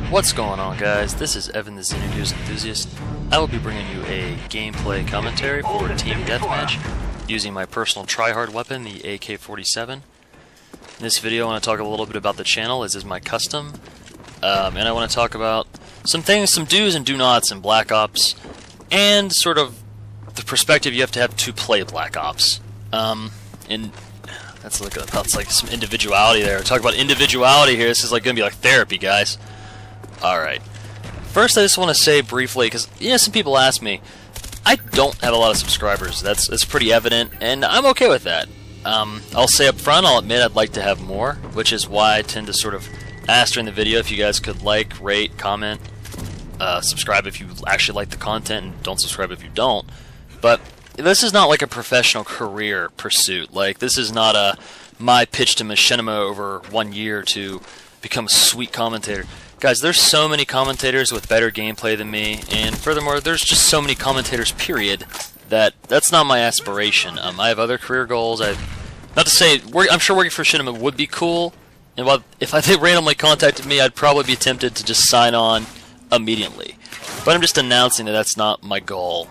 What's going on, guys? This is Evan the Xeno News Enthusiast. I will be bringing you a gameplay commentary for Team Deathmatch using my personal tryhard weapon, the AK47. In this video I want to talk a little bit about the channel, as is my custom, and I want to talk about some things, some do's and do nots in Black Ops, and sort of the perspective you have to play Black Ops. And that's like some individuality there. Talk about individuality here. This is like gonna be like therapy, guys. Alright. First, I just want to say briefly, because some people ask me, I don't have a lot of subscribers. That's pretty evident, and I'm okay with that. I'll say up front, I'll admit I'd like to have more, which is why I tend to sort of ask during the video if you guys could like, rate, comment, subscribe if you actually like the content, and don't subscribe if you don't. But this is not like a professional career pursuit. Like, this is not my pitch to machinima over 1 year to become a sweet commentator. Guys, there's so many commentators with better gameplay than me, and furthermore, there's just so many commentators, period, that's not my aspiration. I have other career goals. Not to say, I'm sure working for Machinima would be cool, and if they randomly contacted me, I'd probably be tempted to just sign on immediately. But I'm just announcing that that's not my goal.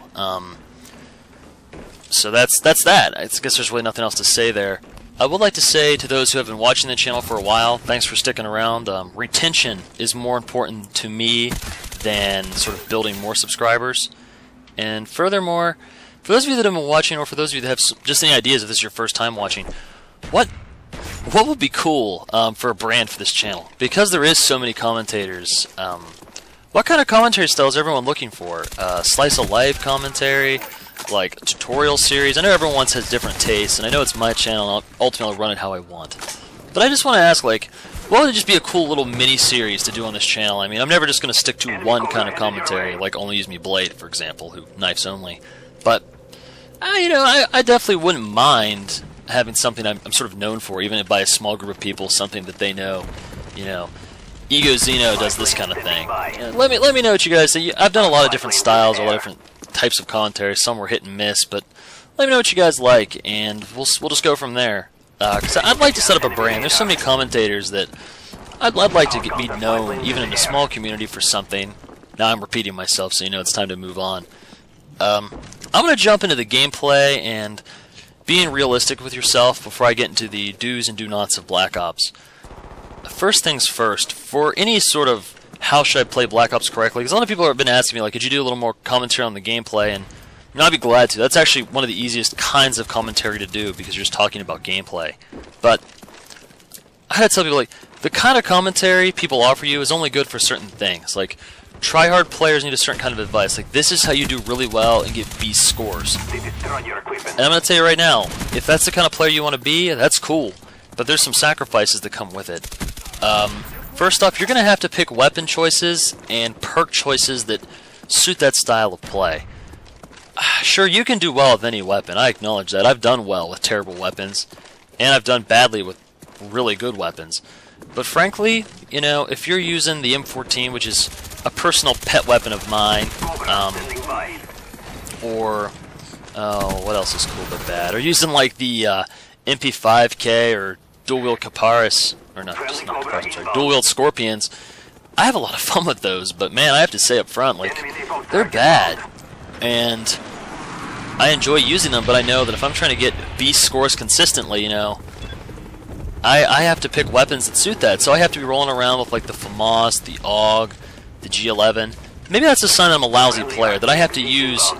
So that's that. I guess there's really nothing else to say there. I would like to say to those who have been watching the channel for a while, thanks for sticking around. Retention is more important to me than sort of building more subscribers. And furthermore, for those of you that have been watching, or for those of you that have just any ideas if this is your first time watching, what would be cool for a brand for this channel? Because there is so many commentators, what kind of commentary style is everyone looking for? Slice of life commentary? Like tutorial series? I know everyone has different tastes, and I know it's my channel, and I'll ultimately run it how I want. But I just want to ask, like, what would just be a cool little mini-series to do on this channel? I mean, I'm never just going to stick to one kind of commentary, like only use me Blade, for example, who knives only. But, I definitely wouldn't mind having something I'm sort of known for, even by a small group of people, something that they know, Egoxeno does this kind of thing. Let me know what you guys say. I've done a lot of different styles, a lot of different types of commentary. Some were hit and miss, but let me know what you guys like, and we'll just go from there. Because I'd like to set up a brand. There's so many commentators that I'd like to be known, even in a small community, for something. Now I'm repeating myself, so it's time to move on. I'm going to jump into the gameplay and being realistic with yourself before I get into the do's and do nots of Black Ops. First things first, for any sort of how should I play Black Ops correctly, because a lot of people have been asking me, like, could you do a little more commentary on the gameplay, and I'd be glad to. That's actually one of the easiest kinds of commentary to do, because you're just talking about gameplay. But I gotta tell people, like, the kind of commentary people offer you is only good for certain things. Like, try-hard players need a certain kind of advice. Like, this is how you do really well and get beast scores. And I'm gonna tell you right now, if that's the kind of player you want to be, that's cool. But there's some sacrifices that come with it. First off, you're going to have to pick weapon choices and perk choices that suit that style of play. Sure, you can do well with any weapon. I acknowledge that. I've done well with terrible weapons, and I've done badly with really good weapons. But frankly, if you're using the M14, which is a personal pet weapon of mine, or what else is cool but bad? Or using like the MP5K or dual-wield Caparis, or not Caparis, sorry, dual-wield Scorpions. I have a lot of fun with those, but man, I have to say up front, like, they're bad. And I enjoy using them, but I know that if I'm trying to get beast scores consistently, I have to pick weapons that suit that. So I have to be rolling around with like the FAMAS, the AUG, the G11. Maybe that's a sign I'm a lousy player, that I have to use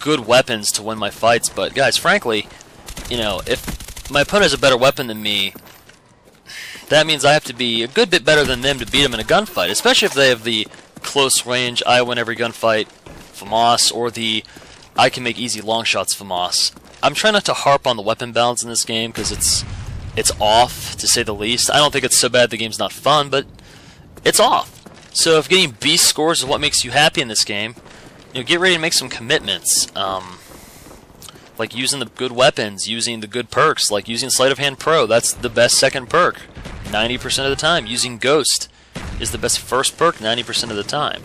good weapons to win my fights. But guys, frankly, if my opponent has a better weapon than me, that means I have to be a good bit better than them to beat them in a gunfight, especially if they have the close range, I win every gunfight FAMAS, or the I can make easy long shots FAMAS. I'm trying not to harp on the weapon balance in this game, because it's off, to say the least. I don't think it's so bad the game's not fun, but it's off. So if getting beast scores is what makes you happy in this game, get ready to make some commitments. Like using the good weapons, using the good perks, like using Sleight of Hand Pro. That's the best second perk 90% of the time. Using Ghost is the best first perk 90% of the time.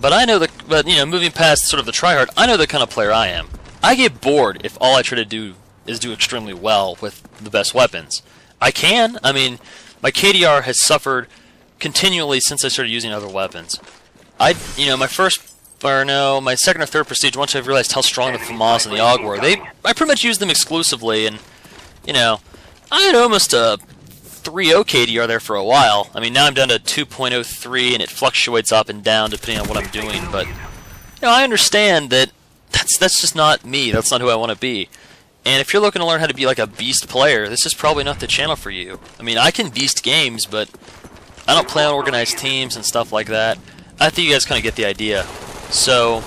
But I know that, moving past sort of the tryhard, I know the kind of player I am. I get bored if all I try to do is do extremely well with the best weapons. I mean, my KDR has suffered continually since I started using other weapons. My second or third prestige, once I realized how strong the FAMAS and the AUG were, I pretty much used them exclusively, and, I had almost a 3.0 KDR there for a while. I mean, now I'm down to 2.03, and it fluctuates up and down depending on what I'm doing, but, I understand that that's just not me. That's not who I want to be. And if you're looking to learn how to be like a beast player, this is probably not the channel for you. I mean, I can beast games, but I don't play on organized teams and stuff like that. I think you guys kind of get the idea. So,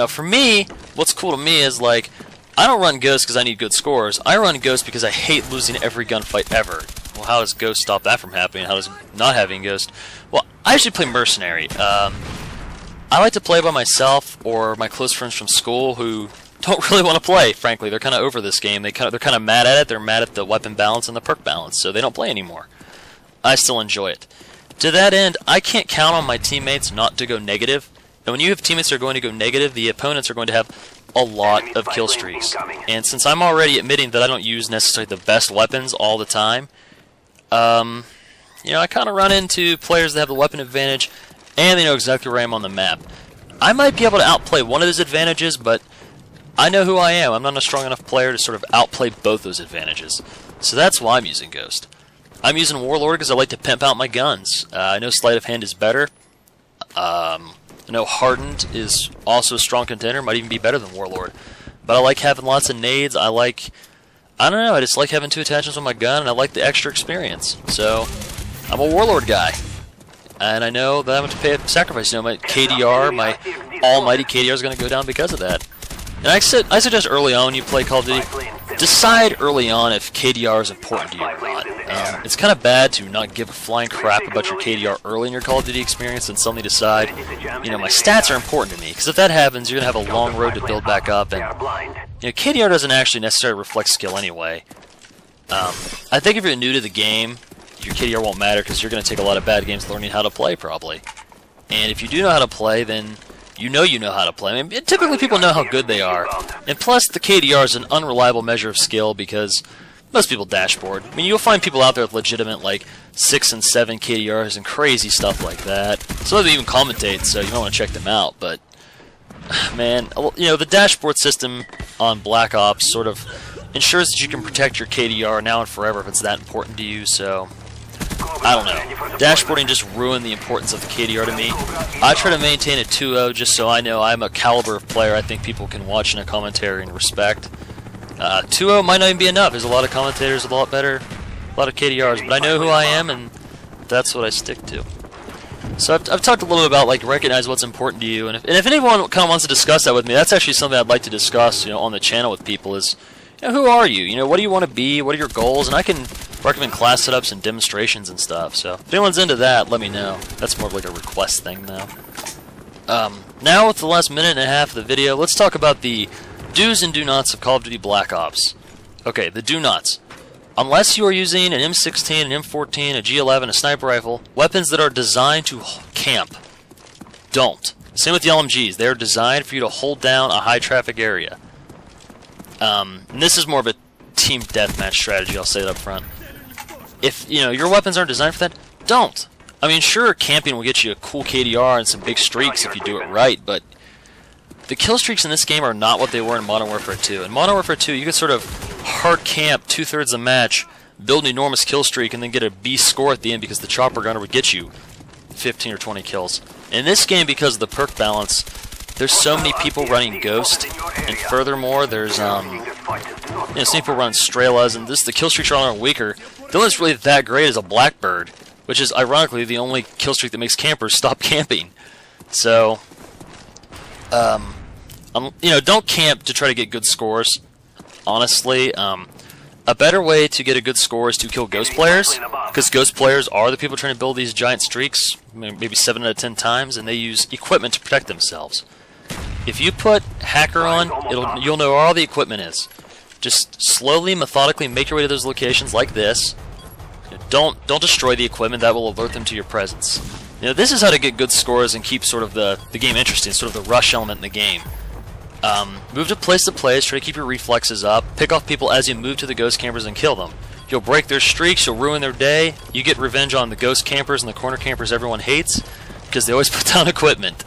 for me, what's cool to me is, like, I don't run Ghost because I need good scores. I run Ghost because I hate losing every gunfight ever. Well, how does Ghost stop that from happening? How does not having Ghost? Well, I actually play Mercenary. I like to play by myself or my close friends from school who don't really want to play, frankly. They're kind of over this game. They're kind of mad at it. They're mad at the weapon balance and the perk balance, so they don't play anymore. I still enjoy it. To that end, I can't count on my teammates not to go negative. And when you have teammates that are going to go negative, the opponents are going to have a lot of kill streaks. And since I'm already admitting that I don't use necessarily the best weapons all the time, I kind of run into players that have the weapon advantage, and they know exactly where I am on the map. I might be able to outplay one of those advantages, but I know who I am. I'm not a strong enough player to sort of outplay both those advantages. So that's why I'm using Ghost. I'm using Warlord because I like to pimp out my guns. I know Sleight of Hand is better. I know Hardened is also a strong contender, might even be better than Warlord. But I like having lots of nades. I don't know, I just like having 2 attachments on my gun, and I like the extra experience. So, I'm a Warlord guy. And I know that I'm going to pay a sacrifice. My KDR, my almighty KDR is going to go down because of that. And I suggest early on when you play Call of Duty, decide early on if KDR is important to you or not. It's kind of bad to not give a flying crap about your KDR early in your Call of Duty experience and suddenly decide, my stats are important to me. Because if that happens, you're going to have a long road to build back up. And KDR doesn't actually necessarily reflect skill anyway. I think if you're new to the game, your KDR won't matter because you're going to take a lot of bad games learning how to play, probably. And if you do know how to play, then you know how to play. I mean, typically people know how good they are. And plus, the KDR is an unreliable measure of skill because most people dashboard. I mean, you'll find people out there with legitimate, like, 6 and 7 KDRs and crazy stuff like that. Some of them even commentate, so you might want to check them out. But, man, the dashboard system on Black Ops sort of ensures that you can protect your KDR now and forever if it's that important to you, so I don't know. Dashboarding just ruined the importance of the KDR to me. I try to maintain a 2.0 just so I know I'm a caliber of player I think people can watch in a commentary and respect. 2.0 might not even be enough. There's a lot of commentators, a lot better, a lot of KDRs, but I know who I am, and that's what I stick to. So I've talked a little bit about, like, recognize what's important to you, and if anyone kind of wants to discuss that with me, that's actually something I'd like to discuss, on the channel with people is, who are you? What do you want to be? What are your goals? And I can recommend class setups and demonstrations and stuff. So if anyone's into that, let me know. That's more of like a request thing now. Now with the last minute and a half of the video, let's talk about the do's and do nots of Call of Duty Black Ops. Okay, the do nots. Unless you are using an M16, an M14, a G11, a sniper rifle, weapons that are designed to camp, don't. Same with the LMGs. They're designed for you to hold down a high traffic area. And this is more of a team deathmatch strategy, I'll say it up front. If, your weapons aren't designed for that, don't. I mean, sure, camping will get you a cool KDR and some big streaks if you do it right, but the kill streaks in this game are not what they were in Modern Warfare 2. In Modern Warfare 2, you could sort of hard camp 2/3 of the match, build an enormous kill streak, and then get a B score at the end because the chopper gunner would get you 15 or 20 kills. In this game, because of the perk balance, there's so many people running Ghost, and furthermore, there's some people run Strelas, and the kill streaks are all weaker. The only that's really that great is a Blackbird, which is ironically the only kill streak that makes campers stop camping. So, don't camp to try to get good scores. Honestly, a better way to get a good score is to kill Ghost players, because Ghost players are the people trying to build these giant streaks, maybe 7 out of 10 times, and they use equipment to protect themselves. If you put Hacker on, you'll know where all the equipment is. Just slowly, methodically make your way to those locations like this. Don't destroy the equipment, that will alert them to your presence. This is how to get good scores and keep sort of the game interesting, sort of the rush element in the game. Move to place, try to keep your reflexes up, pick off people as you move to the Ghost campers and kill them. You'll break their streaks, you'll ruin their day. You get revenge on the ghost campers and the corner campers everyone hates, because they always put down equipment.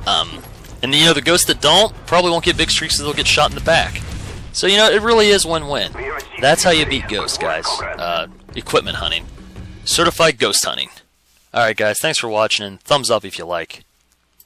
And you know, the ghosts that don't probably won't get big streaks because they'll get shot in the back. So, you know, it really is win-win. That's how you beat ghosts, guys. Equipment hunting. Certified ghost hunting. Alright guys, thanks for watching, and thumbs up if you like.